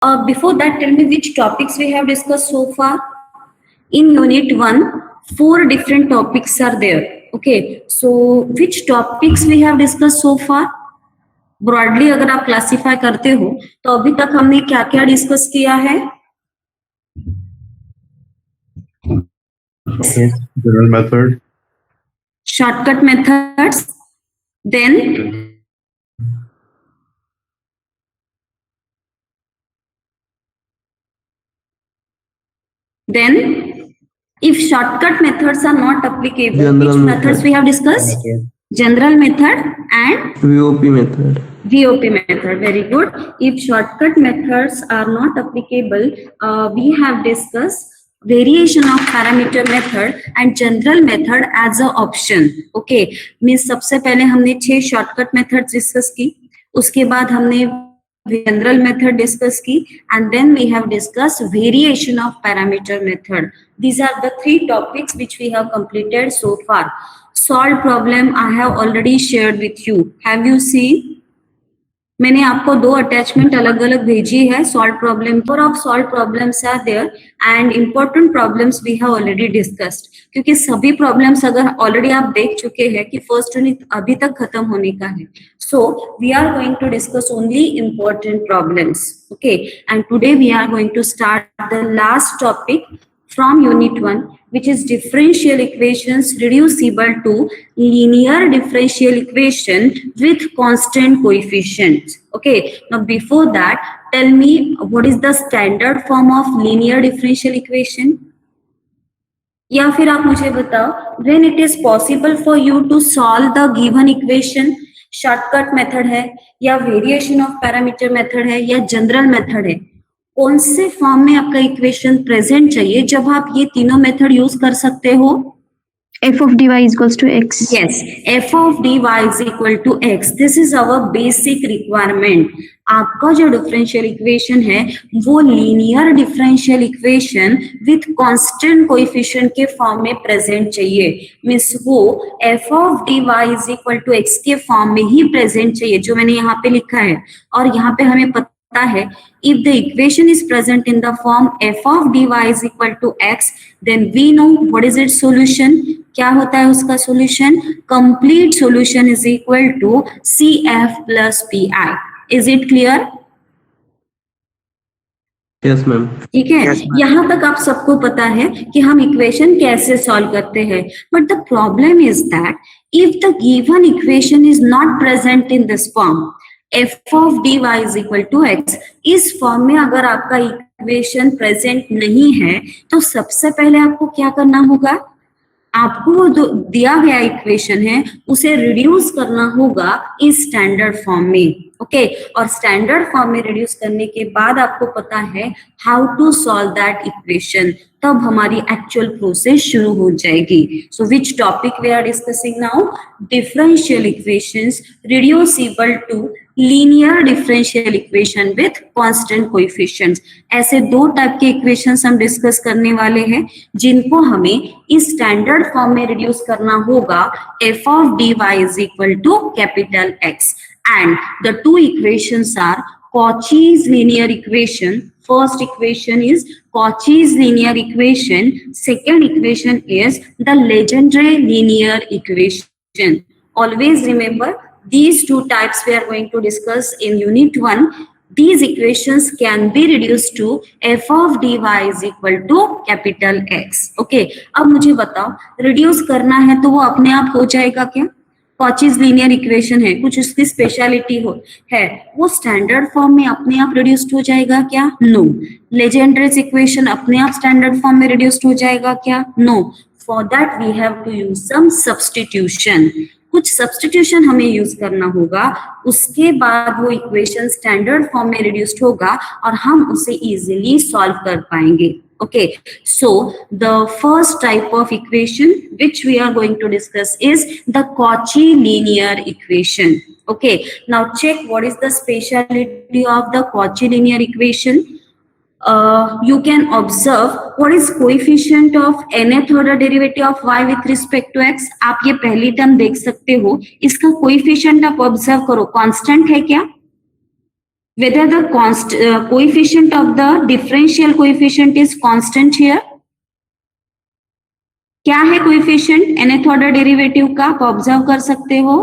Before that, tell me which topics we have discussed so far. In Unit 1, 4 different topics are there. Okay, so which topics we have discussed so far? Broadly अगर आप classify करते हो तो अभी तक हमने क्या क्या डिस्कस किया है? General method, Shortcut methods, then if shortcut methods are not applicable, General which method. methods we have discussed? General method and VOP method. VOP method. Very good. If shortcut methods are not applicable, we have discussed variation of parameter method and general method as a option. Okay, means सबसे पहले हमने 6 shortcut methods discuss की, उसके बाद हमने general method discuss की, and then we have discussed variation of parameter method. These are the 3 topics which we have completed so far. Solve problem I have already shared with you. Have you seen? मैंने आपको 2 attachment अलग अलग भेजी है. Solve problem, number of solve problems are there and important problems we have already discussed. क्योंकि सभी problems अगर already आप देख चुके हैं कि फर्स्ट यूनिट अभी तक खत्म होने का है, so we are going to discuss only important problems. Okay, and today we are going to start the last topic from Unit 1, which is differential equations reducible to linear differential equation with constant coefficients. Okay, now before that, tell me what is the standard form of linear differential equation? या फिर आप मुझे बताओ, when it is possible for you to solve the given equation, shortcut method है या variation of parameter method है या general method है, कौन से फॉर्म में आपका इक्वेशन प्रेजेंट चाहिए जब आप ये तीनों मेथड यूज कर सकते हो? f of dy is equals to x. Yes, f of dy is equal to x. This is our basic requirement. आपका जो डिफरेंशियल इक्वेशन है वो linear differential equation with constant coefficient के फॉर्म में present चाहिए. मींस वो f of dy is equal to x के form में ही प्रेजेंट चाहिए, जो मैंने यहाँ पे लिखा है. और यहाँ पे हमें पता है if the equation is present in the form f of dy is equal to x, then we know what is its solution. क्या होता है उसका solution? Complete solution is equal to CF plus PI. Is it clear? Yes, ma'am. ठीक है, यहाँ तक आप सबको पता है कि हम इक्वेशन कैसे सॉल्व करते हैं. But the problem is that if the given equation is not present in this form, f of dy is equal to x, इस फॉर्म में अगर आपका इक्वेशन प्रेजेंट नहीं है तो सबसे पहले आपको क्या करना होगा? आपको वो जो दिया गया इक्वेशन है उसे रिड्यूस करना होगा इस स्टैंडर्ड फॉर्म में. ओके, और स्टैंडर्ड फॉर्म में रिड्यूस करने के बाद आपको पता है how to solve that equation, तब हमारी एक्चुअल प्रोसेस शुरू हो जाएगी. So which topic we are discussing now? Differential equations reducible to linear differential equation with constant coefficients. ऐसे 2 टाइप के इक्वेशंस हम डिस्कस करने वाले हैं जिनको हमें इस स्टैंडर्ड फॉर्म में रिड्यूस करना होगा. f of dy is equal to capital X, and the 2 equations are Cauchy's linear equation. First equation is Cauchy's linear equation. Second equation is the Legendre linear equation. Always remember, these 2 types we are going to discuss in Unit 1. These equations can be reduced to f of dy is equal to capital X. Okay, अब मुझे बताओ, reduce करना है तो वो अपने आप हो जाएगा क्या? कॉचीज लीनियर इक्वेशन है, कुछ उसकी स्पेशलिटी है, वो स्टैंडर्ड फॉर्म में अपने आप रिड्यूस्ड हो जाएगा क्या? नो. लेजेंड्रेस इक्वेशन अपने आप स्टैंडर्ड फॉर्म में रिड्यूस्ड हो जाएगा क्या? No. For that we have to use some substitution. कुछ सब्स्टिट्यूशन हमें यूज करना होगा, उसके बाद वो इक्वेशन स्टैंडर्ड फॉर्म में रिड्यूस्ड होगा और हम उसे इजीली सॉल्व कर पाएंगे. Okay, so the first type of equation which we are going to discuss is the Cauchy linear equation. Okay, now check what is the speciality of the Cauchy linear equation. You can observe what is coefficient of nth order derivative of y with respect to x. आप ये पहली term देख सकते हो, इसका coefficient आप observe करो, constant है क्या? whether the coefficient of the differential coefficient is constant here. क्या है कोएफिशिएंट nth ऑर्डर डेरिवेटिव का, आप ऑब्जर्व कर सकते हो.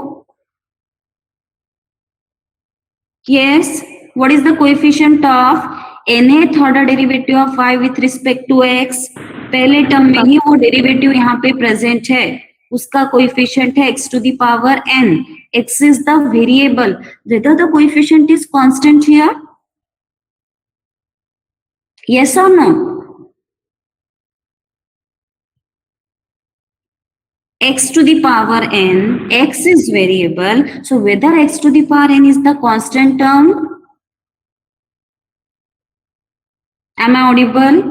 Yes, what is the coefficient of nth order derivative of y with respect to x? पहले टर्म में ही वो डेरिवेटिव यहाँ पे प्रेजेंट है, उसका कोएफिशिएंट है x to the power n. x is the variable. Whether the coefficient is constant here? Yes or no? X to the power n, x is variable. So whether x to the power n is the constant term? Am I audible?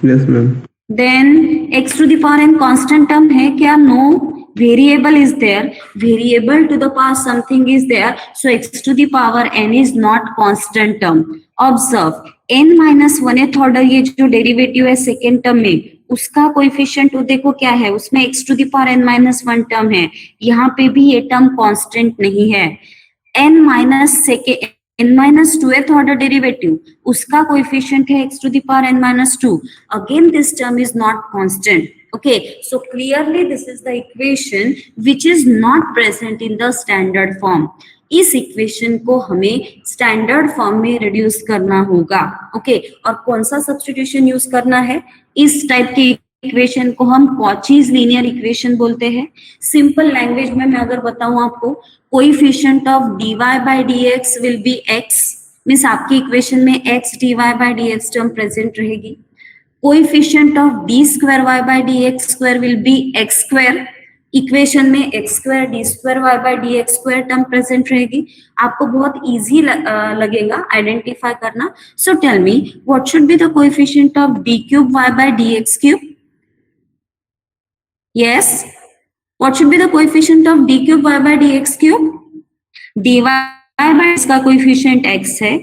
Yes, ma'am. Then x to the power n constant term है क्या? No. Variable is there. Variable to the power something is there. So x to the power n is not constant term. Observe n minus 1th order ये जो derivative है second term में, उसका coefficient देखो क्या है, उसमें x to the power n minus 1 term है. यहाँ पे भी ये टर्म कांस्टेंट नहीं है. n minus 2th order derivative, उसका कोएफिशिएंट है x to the power n minus 2. Again this term is not constant. Okay, so clearly this is the equation which is not present in the standard form. इस equation को हमें standard form में reduce करना होगा. Okay, और कौन सा substitution use करना है? इस टाइप की इक्वेशन को हम कॉचीज लीनियर इक्वेशन बोलते हैं. सिंपल लैंग्वेज में मैं अगर बताऊं आपको, coefficient of dy by dx will be x, means आपकी इक्वेशन में x dy by dx term present रहेगी. Coefficient of d square y by dx square will be x square. Equation में x square d square y by dx square term present रहेगी. आपको बहुत easy लगेगा identify करना. So tell me what should be the coefficient of d cube y by dx cube? Yes, what should be the coefficient of d cube y by dx cube? dy by इसका coefficient x है,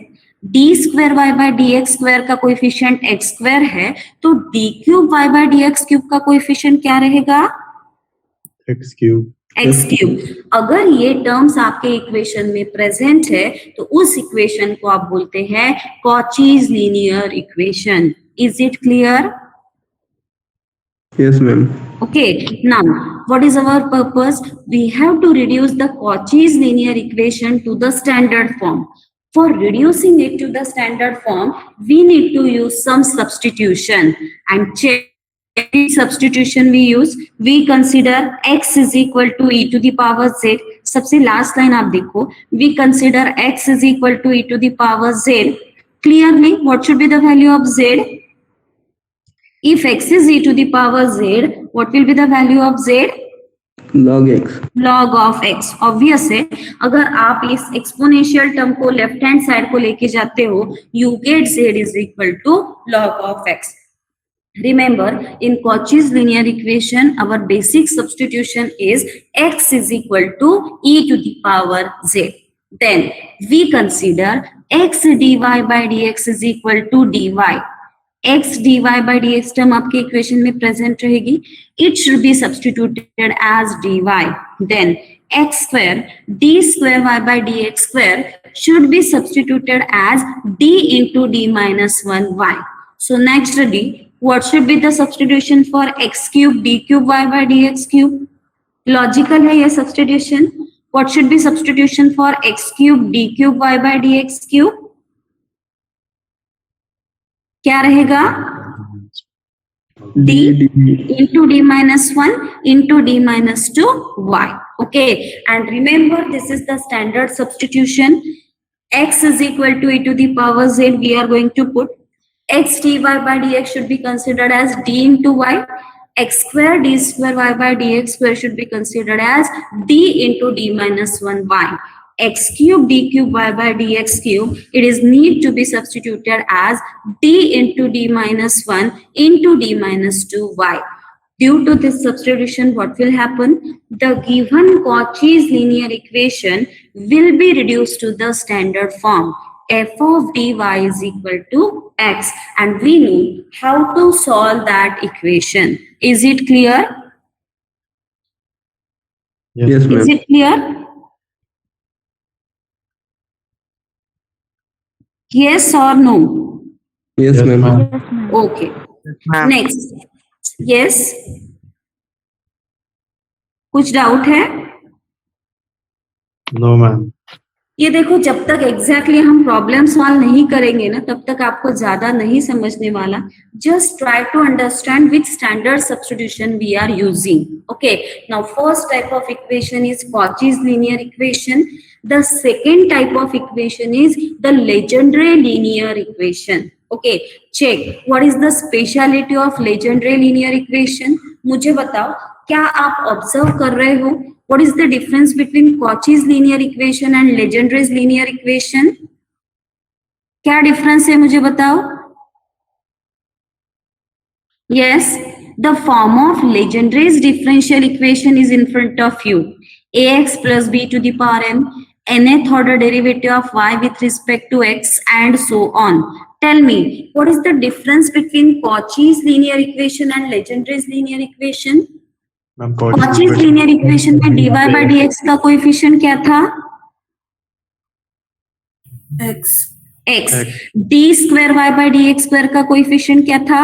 d square y by dx square का coefficient x square है, तो d cube y by dx cube का coefficient क्या रहेगा? X cube. x cube. अगर ये टर्म्स आपके इक्वेशन में प्रेजेंट है तो उस इक्वेशन को आप बोलते हैं Cauchy's linear equation. Is it clear? Yes, ma'am. Okay, now what is our purpose? We have to reduce the Cauchy's linear equation to the standard form. For reducing it to the standard form, we need to use some substitution and check any substitution we use. We consider x is equal to e to the power z. सबसे last line आप देखो, we consider x is equal to e to the power z. Clearly, what should be the value of z? If x is e to the power z, what will be the value of z? Log x. Log of x. Obvious है, अगर आप इस exponential term को left hand side को लेके जाते हो, you get z is equal to log of x. Remember, in Cauchy's linear equation, our basic substitution is x is equal to e to the power z. Then we consider x dy by dx is equal to dy. x dy by dx term आपके equation में present रहेगी. It should be substituted as dy. Then x square d square y by dx square should be substituted as d into d minus 1 y. So naturally, what should be the substitution for x cube d cube y by dx cube? Logical है ये substitution. What should be substitution for x cube d cube y by dx cube? क्या रहेगा? d into d minus 1 into d minus 2 y. Okay, and remember this is the standard substitution. X is equal to e to the power z. We are going to put x dy by dx should be considered as d into y. X square d square y by dx square should be considered as d into d minus 1 y. X cube d cube y by dx cube, it is need to be substituted as d into d minus 1 into d minus 2 y. Due to this substitution, what will happen? The given Cauchy's linear equation will be reduced to the standard form. F of dy is equal to x, and we know how to solve that equation. Is it clear? Yes, ma'am. Is it clear? Yes or no? Yes, Yes, ma'am. ma'am. Okay. Next. Yes. कुछ doubt है? No, ma'am. ये देखो, जब तक exactly हम problem solve नहीं करेंगे ना, तब तक आपको ज्यादा नहीं समझने वाला. Just try to understand which standard substitution we are using. Okay, now first type of equation is Cauchy's linear equation. The second type of equation is the Legendre linear equation. Okay, check what is the speciality of Legendre linear equation. मुझे बताओ, क्या आप observe कर रहे हो? What is the difference between Cauchy's linear equation and Legendre's linear equation? क्या difference है, मुझे बताओ. Yes, the form of Legendre's differential equation is in front of you. Ax plus b to the power n, nth order derivative of y with respect to x, and so on. Tell me, what is the difference between Cauchy's linear equation and Legendre's linear equation? Ma'am, Cauchy's linear equation में dy by dx का coefficient क्या था? x. d square y by dx square का coefficient क्या था?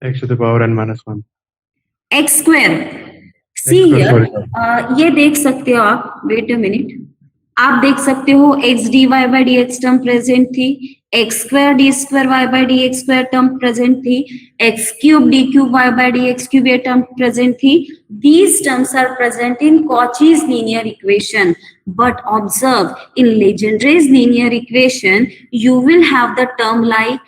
x to the power n minus 1. x square. See here, ये देख सकते हो आप. Wait a minute. आप देख सकते हो x dy by dx term present थी, x square d square y by dx square term present थी, x cube d cube y by dx cube ये टर्म प्रेजेंट थी. These terms are present in Cauchy's linear equation, but observe in Legendre's linear equation you will have the term like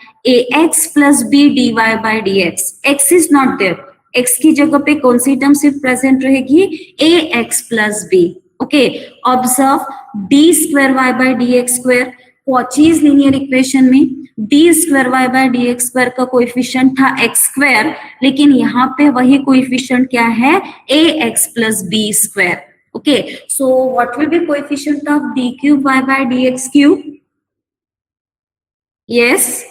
ax plus b dy by dx. x is not there. x की जगह पे कौन सी term सिर्फ present रहेगी? ax plus b. Okay, observe d square y by dx square. Cauchy's linear equation में d square y by dx square का coefficient था x square, लेकिन यहाँ पे वही कोएफिशिएंट क्या है? ax plus b square. Okay, so what will be coefficient of d cube y by dx cube? Yes,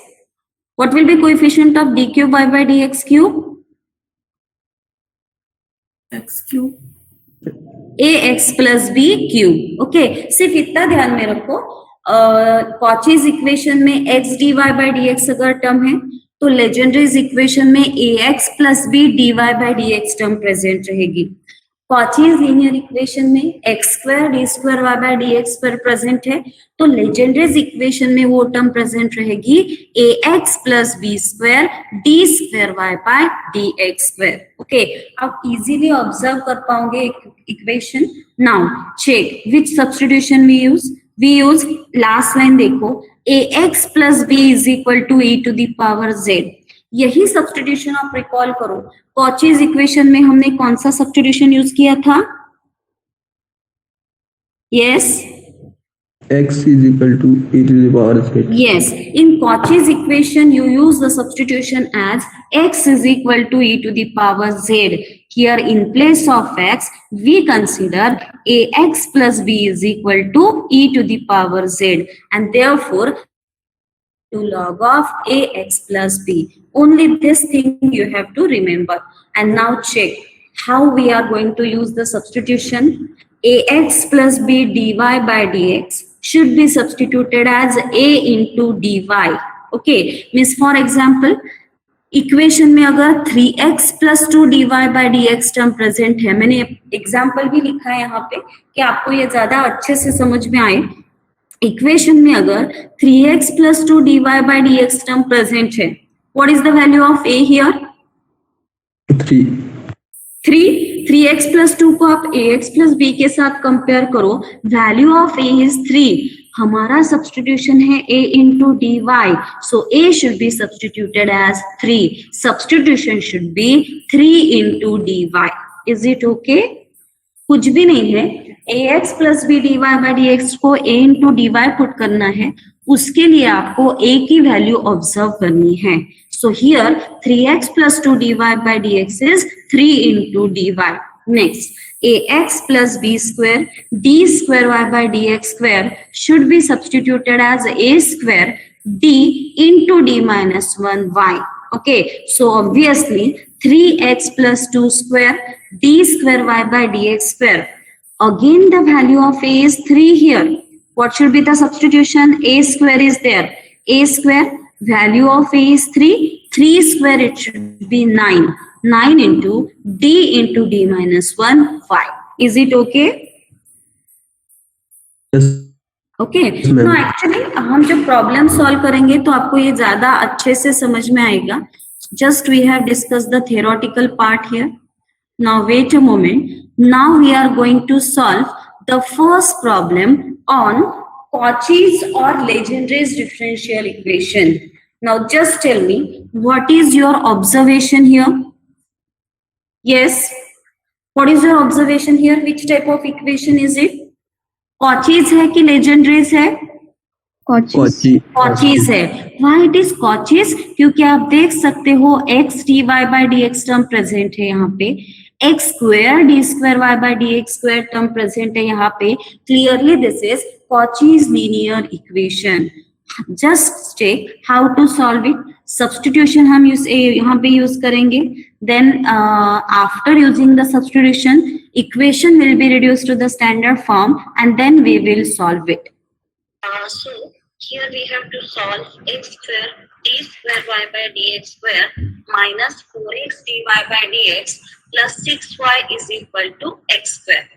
what will be coefficient of d cube y by dx cube? x cube. ax plus b cube. Okay, सिर्फ इतना ध्यान में रखो. Cauchy's equation में x dy by dx अगर term है, तो Legendre's equation में ax plus b dy by dx term present रहेगी. Cauchy's linear इक्वेशन में x square d square y by dx square present है, तो Legendre's इक्वेशन में वो टर्म प्रेजेंट रहेगी ax plus b square d square y by dx square. Okay, आप easily observe कर पाओगे equation. Now check which substitution we use. We use last line देखो, ax plus b is equal to e to the power z. यही substitution आप recall करो. Cauchy's equation में हमने कौन सा सब्स्टिट्यूशन यूज किया था? Yes, X is equal to e to the power z. yes, in Cauchy's equation you use the substitution as x is equal to e to the power z. Here in place of x we consider ax plus b is equal to e to the power z, and therefore to log of ax plus b. Only this thing you have to remember. And now check how we are going to use the substitution. Ax plus b dy by dx should be substituted as a into dy. Okay, means for example, equation में अगर 3x plus 2 dy by dx term present है, मैंने example भी लिखा है यहाँ पे कि आपको ये ज्यादा अच्छे से समझ में आए. इक्वेशन में अगर 3x plus 2 dy by dx term present है, what is the value of a here? 3x plus 2 को आप ax plus b के साथ कंपेयर करो, वैल्यू ऑफ a is 3. हमारा सब्स्टिट्यूशन है a into dy, so a should be substituted as 3. Substitution should be 3 into dy. Is it okay? कुछ भी नहीं है. ax plus b dy by dx को a into dy पुट करना है, उसके लिए आपको a की वैल्यू ऑब्जर्व करनी है. So here 3x plus 2 dy by dx is 3 into dy. Next, ax plus b square d square y by dx square should be substituted as a square d into d minus 1 y. Okay, so obviously 3x plus 2 square d square y by dx square. Again the value of a is 3 here. What should be the substitution? A square is there. A square, value of A is 3. 3 square, it should be 9. 9 into D minus 1, 5. Is it okay? Yes, okay ma'am. तो actually हम जब problem solve करेंगे तो आपको ये ज्यादा अच्छे से समझ में आएगा. Just we have discuss the theoretical part here. Now wait a moment. Now we are going to solve the first problem on Cauchy's or Legendre's differential equation. Now just tell me, what is your observation here? Yes, what is your observation here? Which type of equation is it? Cauchy's है कि Legendre's है? Cauchy's. Cauchy's है. Why it is Cauchy's? क्योंकि आप देख सकते हो x dy by dx term present है यहाँ पे, x square d square y by dx square term present है यहाँ पे. Clearly this is Cauchy's linear equation. Just check how to solve it. Substitution हम यहाँ पे यूज करेंगे. Then after using the substitution, equation will be reduced to the standard form and then we will solve it. So here we have to solve x square d square y by dx square minus 4x dy by dx plus 6y is equal to x square.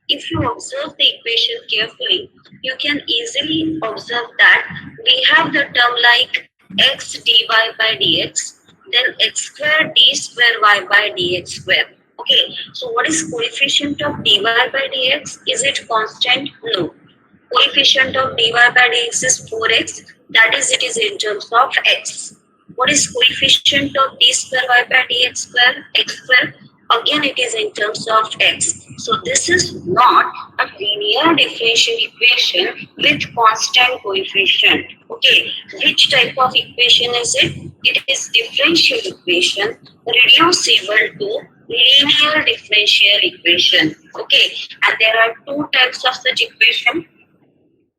If you observe the equation carefully, you can easily observe that we have the term like x dy by dx, then x square d square y by dx square. Okay, so what is coefficient of dy by dx? Is it constant? No. Coefficient of dy by dx is 4x, that is, it is in terms of x. What is coefficient of d square y by dx square? X square. Again, it is in terms of x. So this is not a linear differential equation with constant coefficient. Okay, which type of equation is it? It is differential equation reducible to linear differential equation. Okay, and there are two types of such equation.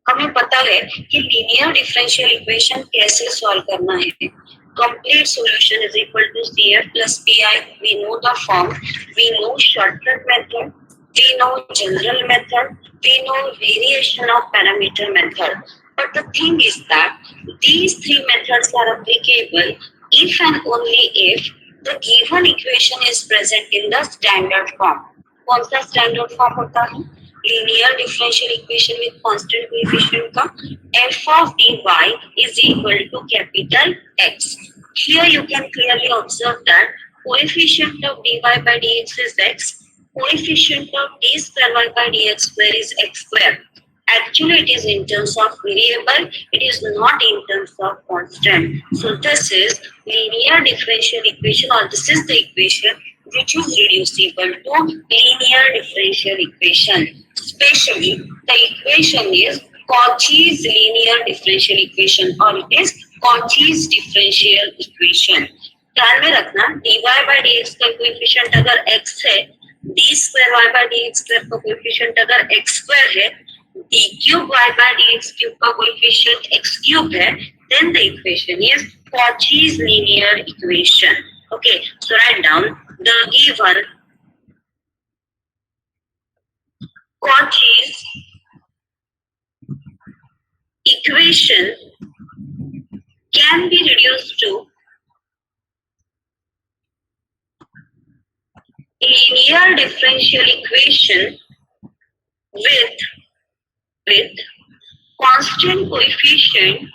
हमें पता है कि linear differential equation कैसे solve करना है. Complete solution is equal to CF plus PI. We know the form. We know shortcut method. We know general method. We know variation of parameter method. But the thing is that these three methods are applicable if and only if the given equation is present in the standard form. कौन सा standard form होता है? Linear differential equation with constant coefficient का f of dy is equal to capital X. Here you can clearly observe that coefficient of dy by dx is x, coefficient of d square y by dx square is x square. Actually, it is in terms of variable, it is not in terms of constant. So this is linear differential equation, or this is the equation which is reducible to linear differential equation. Especially, the equation is Cauchy's linear differential equation, or it is Cauchy's differential equation. ध्यान में रखना, dy by dx का coefficient अगर x है, d square y by dx square का coefficient अगर x square है, d cube y by dx cube का कोएफिशिएंट x cube है, then the equation is Cauchy's linear equation. Okay, so write down the given Cauchy's equation can be reduced to linear differential equation with constant coefficient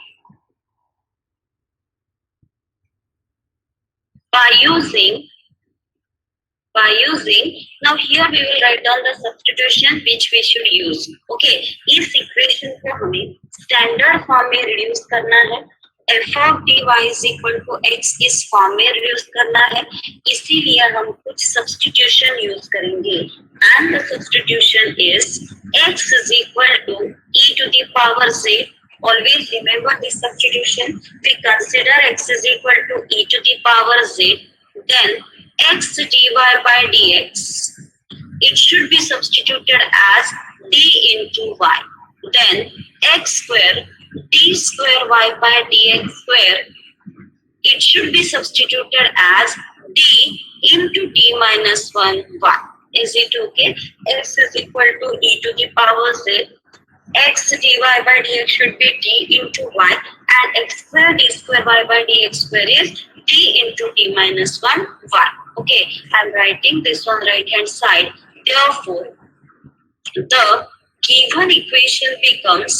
by using, now here we will write down the substitution which we should use. Okay, इस equation को हमें standard form में reduce करना है. f of dy is equal to x इस form में reduce करना है. इसीलिए हम कुछ substitution use करेंगे. And the substitution is x is equal to e to the power z. Always remember this substitution. We consider x is equal to e to the power z. Then x dy by dx, it should be substituted as d into y. Then x square d square y by dx square, it should be substituted as d into d minus 1 y. Is it okay? X is equal to e to the power z. x dy by dx should be d into y, and x square d square y by dx square is d into d minus 1 y. Okay, I'm writing this on right hand side. Therefore, the given equation becomes,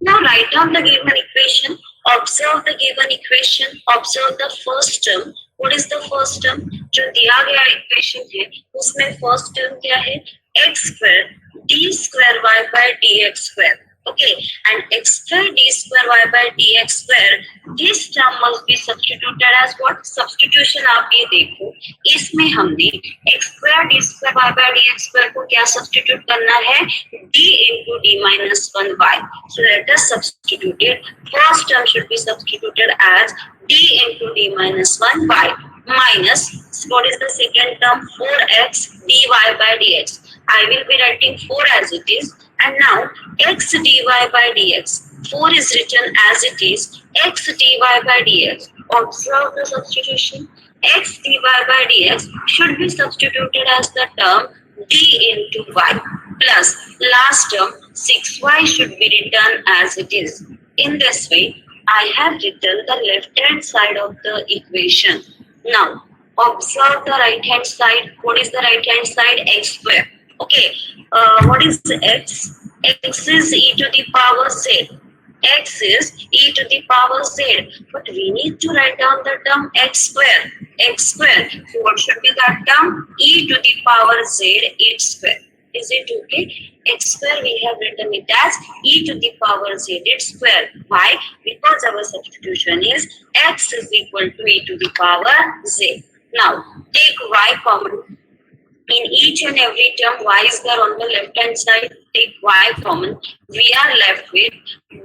now write down the given equation. Observe the given equation. Observe the first term. What is the first term? जो दिया गया equation है उसमें first term क्या है? x square d square y by dx square. Okay, and x square d square y by dx square, this term must be substituted as what? Substitution आप ये देखो, इसमें हमने x square d square y by dx square को क्या substitute करना है? d into d minus 1 y. So let us substitute it. First term should be substituted as d into d minus 1 y minus, what is the second term? 4x dy by dx. I will be writing 4 as it is. And now x dy by dx, 4 is written as it is, x dy by dx. Observe the substitution. X dy by dx should be substituted as the term d into y plus last term 6y should be written as it is. In this way, I have written the left hand side of the equation. Now, observe the right hand side. What is the right hand side? X square. Okay, what is x? X is e to the power z. X is e to the power z. But we need to write down the term x square. X square. So what should be that term? E to the power z h square. Is it okay? X square we have written it as e to the power z h square. Why? Because our substitution is x is equal to e to the power z. Now take y common. In each and every term, y is there on the left hand side. Take y common. We are left with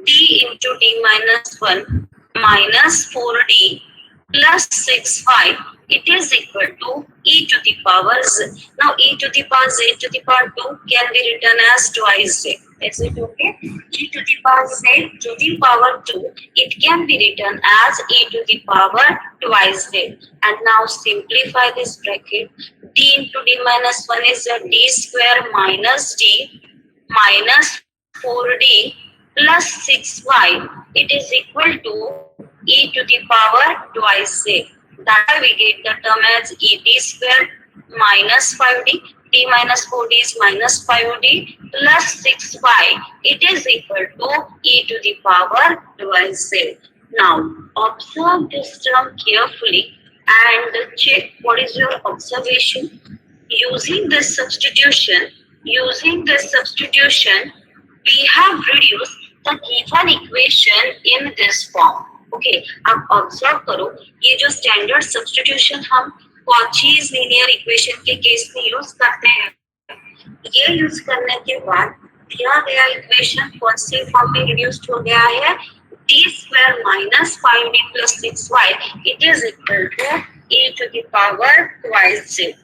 d into d minus 1 minus 4d plus 6y. It is equal to e to the power z. Now e to the power z to the power 2 can be written as twice z. Is it okay? E to the power z to the power 2. It can be written as e to the power twice z. And now simplify this bracket. D into d minus 1 is a d square minus d minus 4d plus 6y. It is equal to e to the power twice z. That we get the term as ed square minus 5d. D minus 4d is minus 5d plus 6y. It is equal to e to the power twice z. Now observe this term carefully and check what is your observation. Using this substitution, we have reduced the given equation in this form. Okay, अब observe करो, ये जो standard substitution हम Cauchy's linear equation के case में use करते हैं, ये यूज करने के बाद दिया गया इक्वेशन कौन से फॉर्म में रिड्यूस्ड हो गया है? d square minus 5d plus 6y. It is equal to e to the power twice z.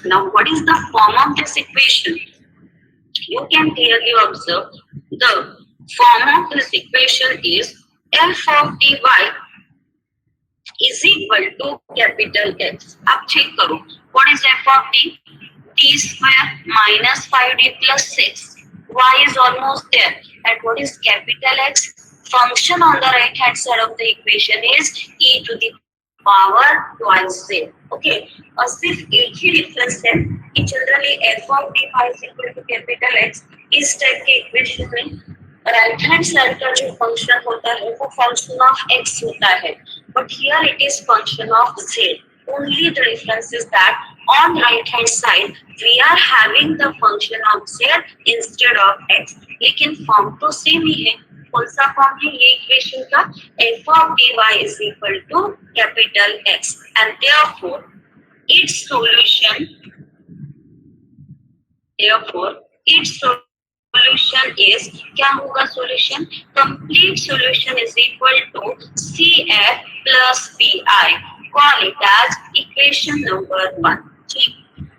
Now, what is the form of this equation? You can clearly observe the form of this equation is f of dy is equal to capital X. अब check करो. What is f of d? d square minus 5d plus 6. Y is almost there. And what is capital X? Function on the right hand side of the equation is e to the power twice z. Okay. और सिर्फ एक ही difference है कि generally f of dy is equal to capital X. इस type के equation में right hand side का जो फंक्शन होता है वो फंक्शन ऑफ x होता है, but here it is function of z. Only the difference is that on right hand side we are having the function of z instead of x. लेकिन form तो same ही है. कौन सा form है ये equation का? f of dy is equal to capital X, and therefore its solution is क्या होगा? Solution complete solution is equal to CF plus BI. Call it as equation number 1.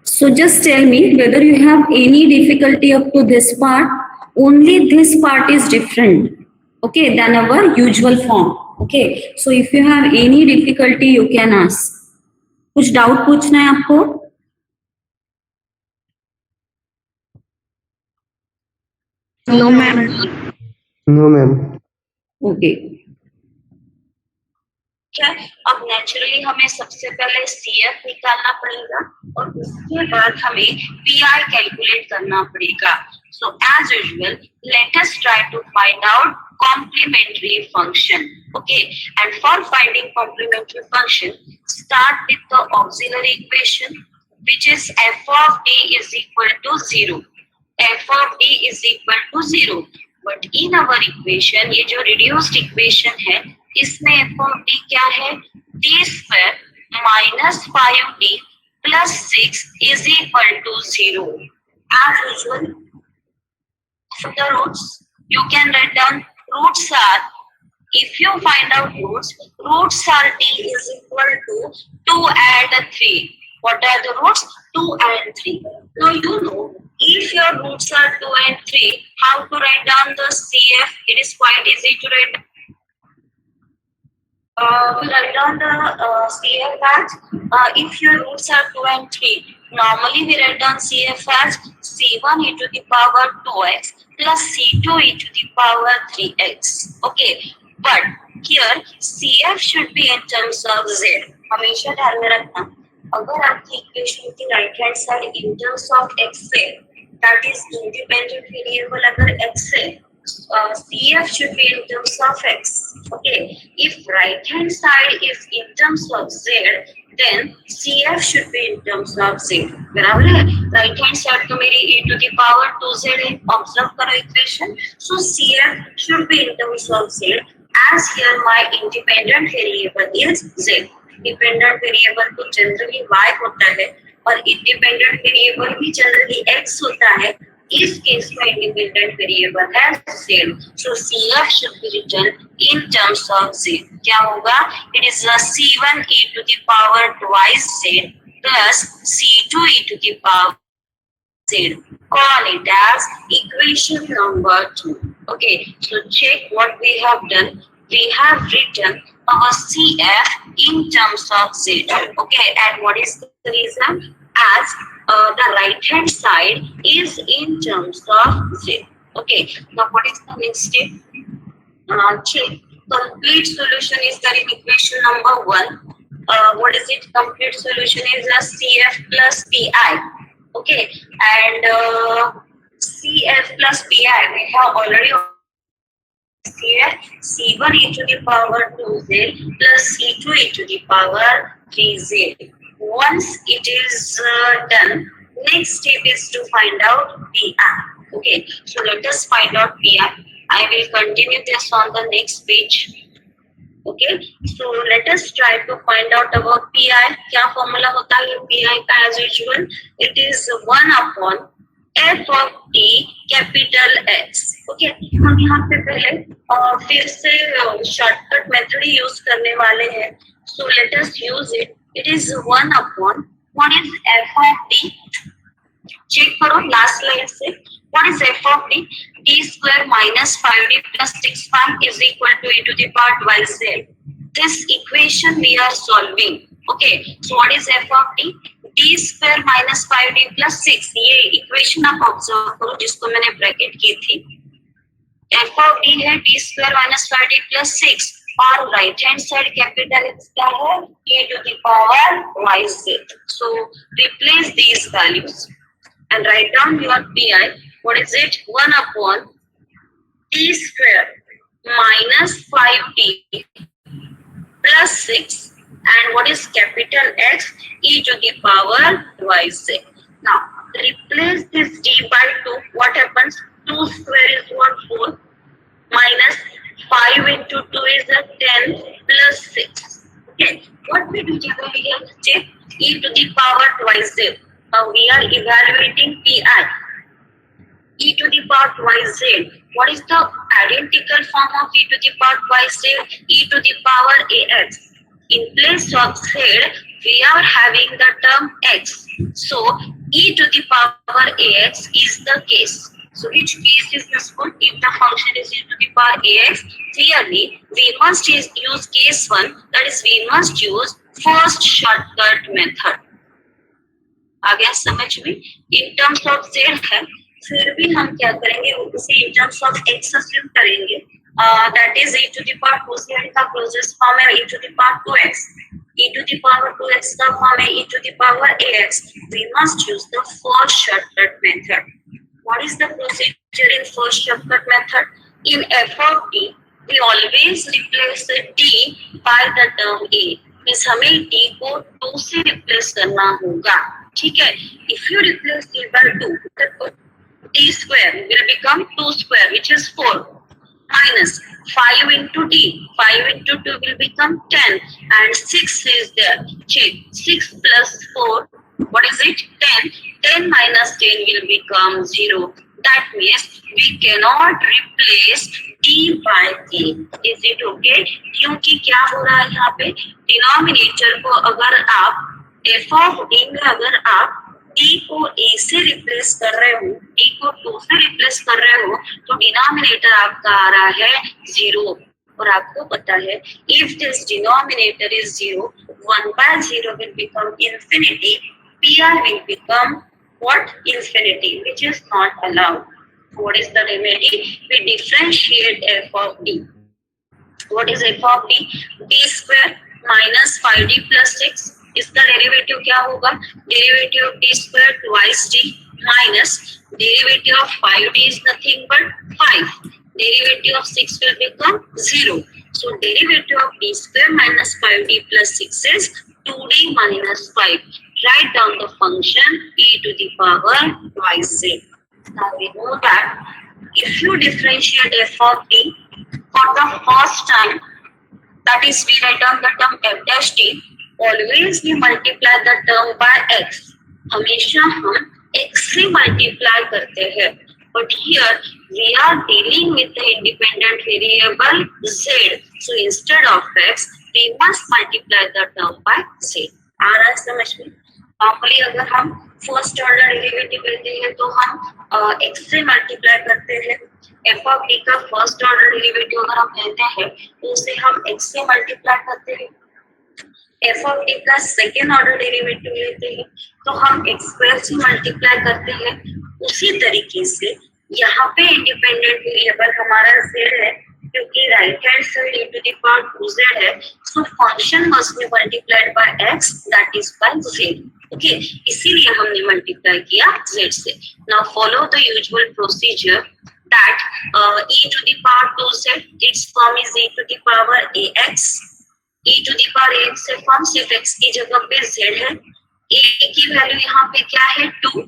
So just tell me whether you have any difficulty up to this part. Only this part is different, okay, than our usual form. Okay, so if you have any difficulty, you can ask. कुछ doubt पूछना है आपको? No, ma'am. No, ma'am. Okay. क्या अब naturally हमें सबसे पहले CF निकालना पड़ेगा और उसके बाद हमें PI कैलकुलेट करना पड़ेगा. So as usual, let us try to find out complementary function. Okay, and for finding complementary function, start with the auxiliary equation, which is f of d is equal to 0. f of d is equal to 0. But in our equation, ये जो reduced equation है, इसमें f of d क्या है? d square minus 5d plus 6 is equal to 0. As usual, for the roots, you can write down roots are, if you find out roots are d is equal to 2 and 3. What are the roots? 2 and 3. Now you know, if your roots are 2 and 3, how to write down the CF? It is quite easy to write down. We write down the CF as, if your roots are 2 and 3, normally we write down CF as C1 e to the power 2x plus C2 e to the power 3x. Okay, but here CF should be in terms of Z. हमेशा ध्यान में रखना, अगर आपकी equation की right hand side in terms of x है, that is independent variable अगर x है, CF should be in terms of x. Okay, if right hand side is in terms of z, then CF should be in terms of z. बराबर है? Right hand side तो मेरी e to the power 2z है. Observe करो equation. So CF should be in terms of z, as here my independent variable is z. Dependent variable तो generally y होता है और independent variable भी generally x होता है. इस केस में इंडिपेंडेंट वेरिएबल है z. So CF should be written in terms of z. क्या होगा? It is a C1 e to the power twice z plus C2 e to the power z. Call it as equation number 2. Okay, so check what we have done. We have written our CF in terms of z. Okay, and what is the reason? As the right hand side is in terms of z. Okay, now what is the next step? Check. Complete solution is there in equation number 1. What is it? Complete solution is a CF plus PI. Okay, and CF plus PI we have already here C1 e to the power 2z plus C2 e to the power 3z. Once it is done, next step is to find out PI. Okay, so let us find out PI. I will continue this on the next page. Okay, so let us try to find out about PI. क्या formula होता है PI का? As usual, it is 1 upon f of t capital X. Okay, हम यहाँ पे पहले फिर से शॉर्टकट मेथड ही यूज करने वाले हैं. So let us use it. It is 1 upon, what is f of t? Check करो last slide से. What is f of t? t square minus 5d plus 6y is equal to e to the power twice z. This equation we are solving. Okay, so what is f of t? t square minus 5d plus 6. ये equation आप observe करो जिसको मैंने bracket की थी. f of t है t square minus 5d plus 6 और right hand side capital x क्या है? e to the power y z. So replace these values and write down your pi. What is it? 1 upon t square minus 5d plus 6 and what is capital X? E to the power y z. Now replace this d by 2. What happens? 2 square is 4 minus 5 into 2 is a 10 plus 6. Okay, what we do generally here? Check e to the power twice z. Now we are evaluating pi. E to the power twice z. What is the identical form of e to the power twice z? E to the power ax. In place of z, we are having the term x. So e to the power ax is the case. So which case is this one? If the function is e to the power ax, clearly we must use case 1. That is, we must use first shortcut method. आ गया समझ में? In terms of z है, फिर भी हम क्या करेंगे, उसे in terms of x assume करेंगे, that is e to the power 2z का क्लोजेस्ट फॉर्म है e to the power 2x, e to the power 2x का फॉर्म है e to the power ax. We must use the first shortcut method. What is the procedure in first shortcut method? In f of t, we always replace the t by the term a. Means हमें t को 2 से replace करना होगा, ठीक है. If you replace t by 2, t square will become 2 square, which is 4, minus 5 into t. 5 into 2 will become 10, and 6 is there. Check 6 plus 4. What is it? 10. 10 minus 10 will become 0. That means we cannot replace t by a. Is it okay? क्योंकि क्या हो रहा है यहाँ पे, denominator को अगर आप f of a में अगर आप t को a से रिप्लेस कर रहे हो, t को 2 से रिप्लेस कर रहे हो, तो डिनोमिनेटर आपका आ रहा है 0. और आपको पता है, if this denominator is 0, 1 by 0 will become infinity, pi will become what? Infinity, which is not allowed. What is the remedy? We differentiate f of d. What is f of d? d square minus 5d plus 6. इसका derivative क्या होगा? Derivative of D square twice D minus derivative of 5d is nothing but 5. Derivative of 6 will become 0. So derivative of d square minus 5d plus 6 is 2d minus 5. Write down the function e to the power twice z. Now we know that if you differentiate f of d for the first time, that is we write down the term f dash t. Always we multiply the term by x. हमेशा हम x से multiply करते हैं. But here we are dealing with the independent variable z. So instead of x, we must multiply the term by z. आ रहा है समझ में? Normally अगर हम फर्स्ट ऑर्डर डेरिवेटिव लेते हैं तो हम x से मल्टीप्लाई करते हैं. f of d का फर्स्ट ऑर्डर डेरिवेटिव अगर हम लेते हैं तो उसे हम x से मल्टीप्लाई करते हैं. f of d का सेकेंड ऑर्डर डेरिवेटिव लेते हैं तो हम x स्क्वायर से मल्टीप्लाई करते हैं. उसी तरीके से यहाँ पे इंडिपेंडेंट वेरिएबल हमारा z है, क्योंकि right hand side e to the power 2z है, so function must be multiplied by x, that is by z. Okay, इसीलिए हमने मल्टीप्लाई किया z से. Now follow the usual procedure that e to the power 2z, its form is e to the power ax. e to the power ax से form सिर्फ x की जगह पे z है. a की वैल्यू यहाँ पे क्या है? 2.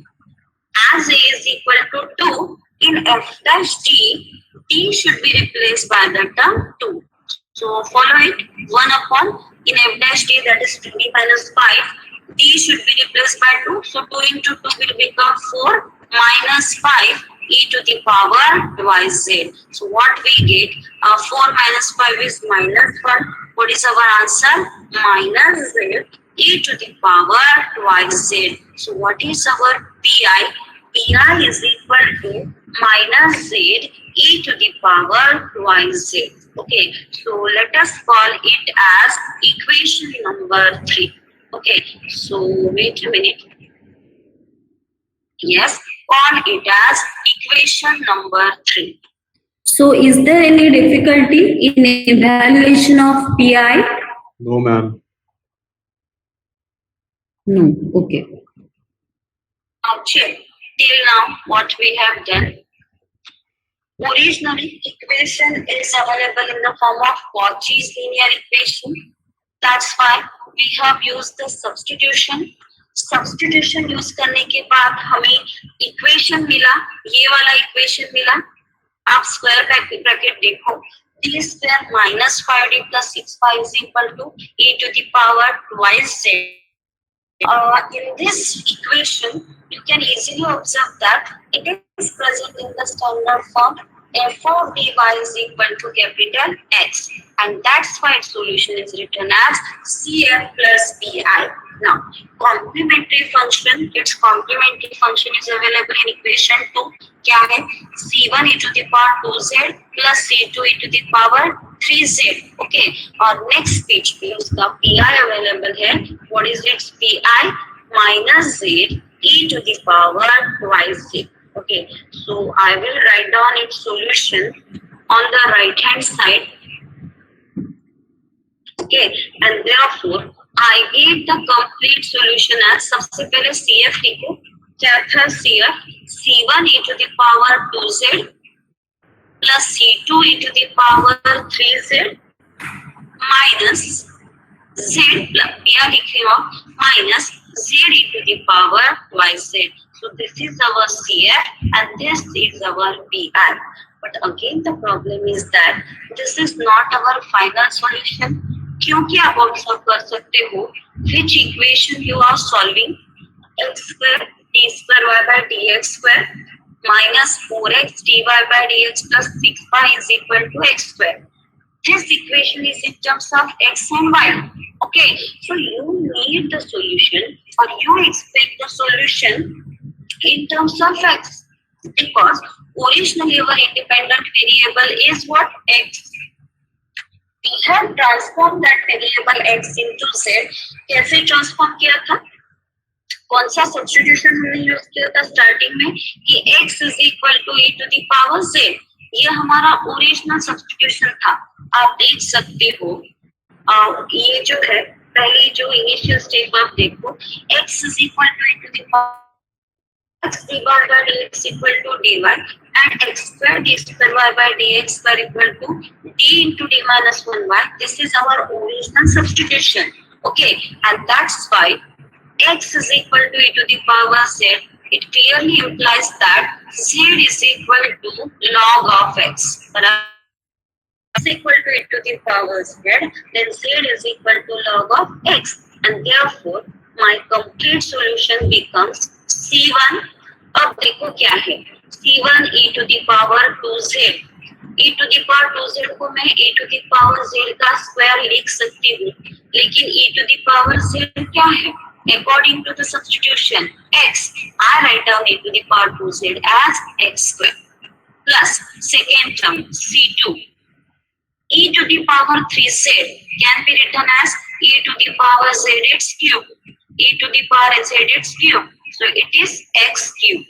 as a is equal to 2, in f dash t, t should be replaced by the term 2. So follow it. 1 upon in f dash t, that is 2d minus 5, t should be replaced by 2. So 2 into 2 will become 4 minus 5 e to the power twice z. So what we get? 4 minus 5 is minus 1. What is our answer? Minus z e to the power twice z. So what is our pi? Pi is equal to minus z e to the power twice z. Okay, so let us call it as equation number 3. Okay, so wait a minute. Yes, call it as equation number 3. So is there any difficulty in evaluation of pi? No, ma'am. No. Okay. Now check till now what we have done. Originally, equation is available in the form of Cauchy's linear equation. That's why we have used the substitution. Substitution use करने के बाद हमें equation मिला, ये वाला equation मिला. आप square bracket देखो, d square minus 5d plus 6y is equal to e to the power twice z. In this equation, you can easily observe that it is present in the standard form f of dy is equal to capital X, and that's why its solution is written as CF plus pi. Now, complementary function, its complementary function is available in equation 2. क्या है? c1 e to the power 2z plus c2 e to the power 3z. Okay, और next page पे उसका pi available है. What is its pi? Minus z e to the power twice z. Okay, so I will write down its solution on the right hand side. Okay, and therefore I gave the complete solution as सबसे पहले CF लिखो. क्या था CF? C1 e to the power 2z plus C2 e to the power 3z minus z plus क्या लिख रहे हो minus z e to the power yz. So this is our CF and this is our PI. But again the problem is that this is not our final solution. क्योंकि आप observe कर सकते हो which equation you are solving. X square d square y by dx square minus 4x dy by dx plus 6y is equal to x square. This equation is in terms of x and y. Okay, so you need the solution or you expect the solution in terms of x because originally our independent variable is what? X. We have transformed that variable x into z. कैसे transform किया था? कौन सा substitution हमने use किया था starting में कि x is equal to e to the power z. ये हमारा ओरिजिनल सब्स्टिट्यूशन था. आप देख सकते हो ये जो है पहली जो इनिशियल स्टेप आप देखो x is equal to e to the power x dy by dx equal to dy and x square d square y by dx square equal to d into d minus 1y. This is our original substitution. Okay, and that's why x is equal to e to the power z. It clearly implies that z is equal to log of x. X is equal to e to the power z, then z is equal to log of x, and therefore my complete solution becomes C1. अब देखो क्या है C1 e to the power 2z. e to the power 2z को मैं e to the power z का square लिख सकती हूँ, लेकिन e to the power z क्या है? According to the substitution x, I write down e to the power 2z as x square plus second term C2 e to the power 3z can be written as e to the power z its cube. E to the power z its cube. So it is x cube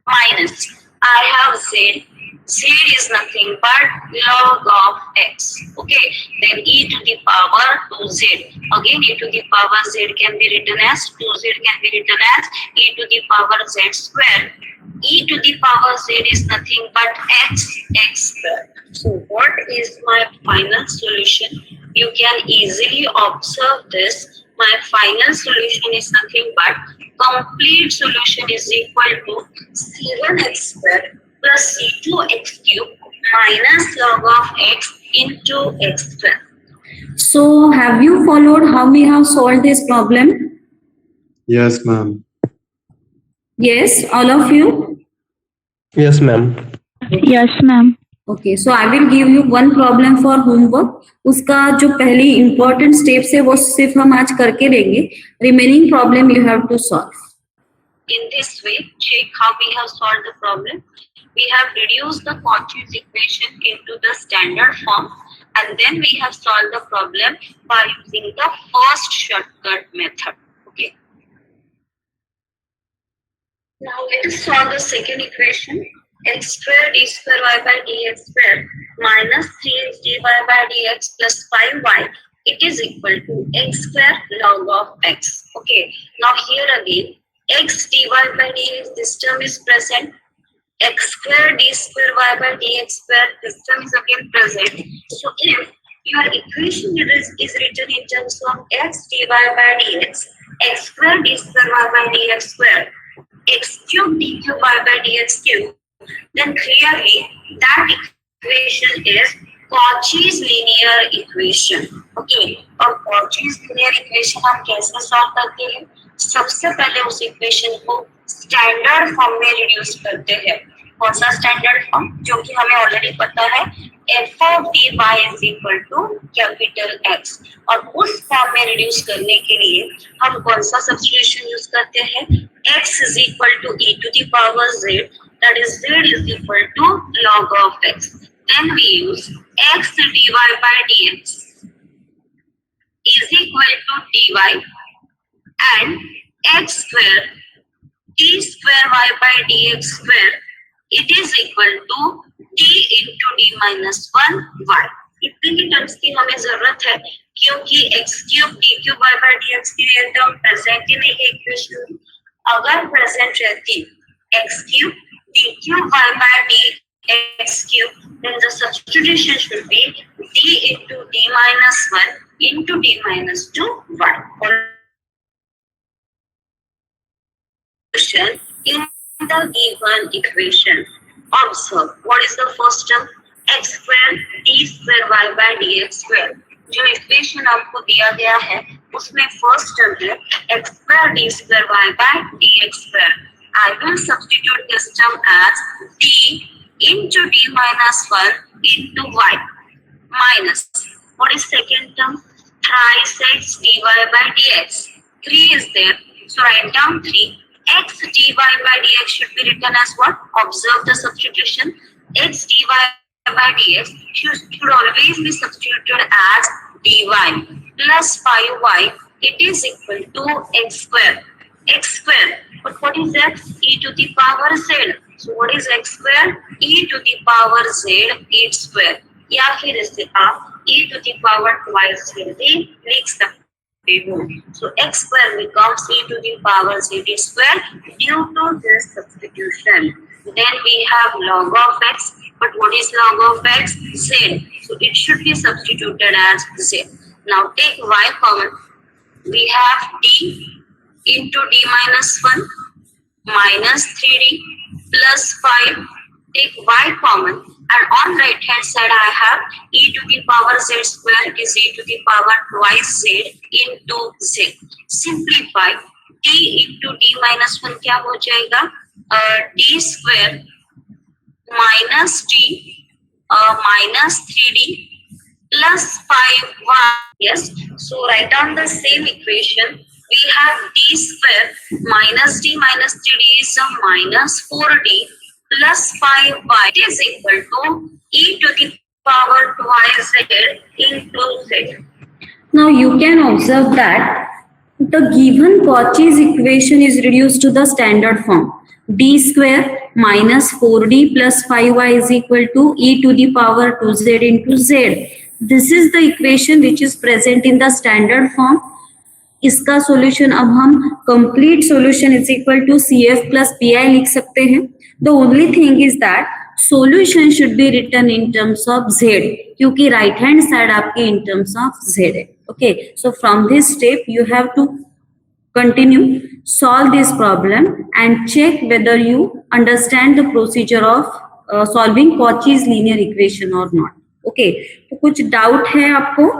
minus I have z. Z is nothing but log of x. Okay, then e to the power 2z. Again, e to the power z can be written as 2z can be written as e to the power z square. E to the power z is nothing but x square. So what is my final solution? You can easily observe this. My final solution is nothing but complete solution is equal to C1x square plus C2x cube minus log of x into x square. So have you followed how we have solved this problem? Yes, ma'am. Yes, all of you? Yes, ma'am. Yes, ma'am. Okay, so I will give you one problem for homework. उसका जो पहली important steps है वो सिर्फ हम आज करके लेंगे. Remaining problem you have to solve. In this way, check how we have solved the problem. We have reduced the Cauchy's equation into the standard form, and then we have solved the problem by using the first shortcut method. Okay. Now let us solve the second equation. X square d square y by dx square minus 3x dy by dx plus 5y, it is equal to x square log of x. Okay, now here again x dy by dx, this term is present. X square d square y by dx square, this term is again present. So if your equation is written in terms of x dy by dx, x square d square y by dx square, x cube d cube y by dx cube, then clearly that equation is Cauchy's linear equation. Okay, और Cauchy's linear equation हम कैसे solve करते हैं? सबसे पहले उस equation को standard form में reduce करते हैं. कौन सा standard form? जो कि हमें already पता है, f of dy is equal to capital X. और उस form में reduce करने के लिए हम कौन सा substitution use करते हैं? X is equal to e to the power z, that is z is equal to log of x. Then we use x dy by dx is equal to dy and x square d square y by dx square, it is equal to d into d minus 1 y. इतनी terms की हमें जरूरत है क्योंकि x cube d cube y by dx की ये term present ही नहीं है इक्वेशन में. अगर प्रेजेंट रहती x cube d cube y by dx cube, then the substitution should be d into d minus 1 into d minus 2 y. In the given equation, observe what is the first term, x square d square y by dx square. जो equation आपको दिया गया है उसमें first term है x square d square y by dx square. I will substitute this term as d into d minus 1 into y minus, what is second term, thrice x dy by dx. 3 is there, so write down 3. X dy by dx should be written as what? Observe the substitution. X dy by dx should always be substituted as dy plus 5y. It is equal to x square. X square. But what is x? E to the power z. So what is x square? E to the power z e square. या फिर इसे आप e to the power twice z भी लिख सकते. So x square becomes e to the power z square due to this substitution. Then we have log of x. But what is log of x? Z. So it should be substituted as z. Now take y common. We have d into d minus 1 minus 3d plus 5. Take y common, and on right hand side I have e to the power z square is e to the power twice z into z. Simplify. d into d minus 1 क्या हो जाएगा? d square minus d minus 3d plus 5y. Yes, so write down the same equation. We have d square minus d minus 3d is a minus 4d plus 5y. It is equal to e to the power twice z into z. Now you can observe that the given Cauchy's equation is reduced to the standard form. D square minus 4d plus 5y is equal to e to the power 2z into z. This is the equation which is present in the standard form. इसका solution अब हम complete solution is equal to CF plus PI लिख सकते हैं. The only thing is that solution should be written in terms of Z, क्योंकि right hand side आपके in terms of Z है. Okay, so from this step you have to continue solve this problem and check whether you understand the procedure of solving Cauchy's linear equation or not. Okay, तो कुछ doubt है आपको?